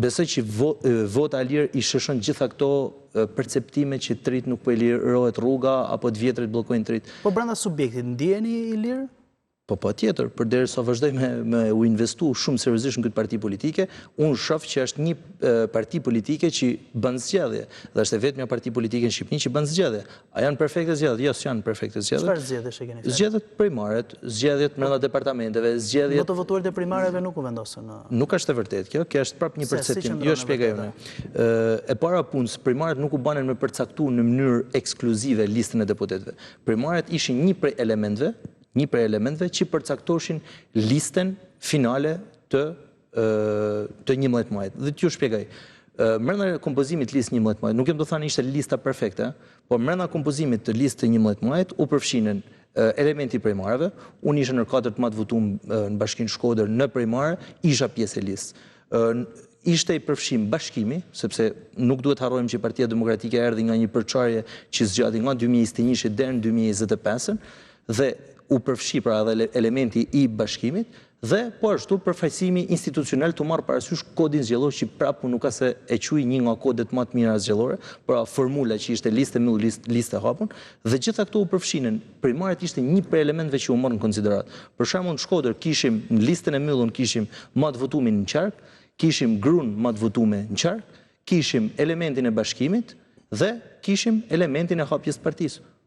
Besoj që vota lirë i shëshon gjitha këto perceptime që trit nuk po i lirohet rruga, apo të vjetrit bllokojnë trit. Po brenda subjektit, ndjeni i lirë? Po tjetër, përderisa vazhdoj me u investu shumë seriozisht në këtë parti politike, unë shoh që është një parti politike që bën zgjedhje, dhe është e vetmja parti politike në Shqipëri që bën zgjedhje. A janë perfekte zgjedhjet? Jo, s'janë perfekte zgjedhjet. Çfarë zgjedhjesh e keni fjalë? Zgjedhjet primaret, zgjedhjet brenda departamenteve, zgjedhjet. Do të votuarit e primareve nuk u vendosën. Nuk është e vërtetë kjo, kjo është prapë një perceptim. Jo, shpjegoj unë. E para punës, primaret nuk u banen me përcaktuar në mënyrë ekskluzive listën e deputetëve. Primaret ishin një prej elementeve që përcaktoshin listën finale të 11 muajit. Dhe t'ju shpjegoj. Brenda kompozimit listë 11 muajit, nuk jem do thënë ishte lista perfekte, por brenda kompozimit të listë 11 muajit u përfshinen elementi primareve. Unë isha në 4 të votum në Bashkinë Shkodër në primare, isha pjesë e listës. Ishte i përfshim bashkimi, sepse nuk duhet harrojmë që Partia Demokratike erdhi nga një përçarje që zgjati nga 2021 deri në 2025 dhe u përfshi pra edhe elementi i bashkimit dhe po ashtu përfaqësimi institucional të marrë parasysh kodin zgjedhor që prapë nuk ka se e quaj një nga kodet më të mira zgjedhore, pra formula që ishte listë e mbyllur, listë e hapur, dhe gjitha këto u përfshinin. Primaret ishte një prej elementeve që u morën në konsiderat. Për shembull në Shkodër kishim në listën e mbyllur kishim më të votumin në qark, kishim gruan më të votuar në qark, kishim elementin e bashkimit dhe kishim elementin e hapjes së partisë.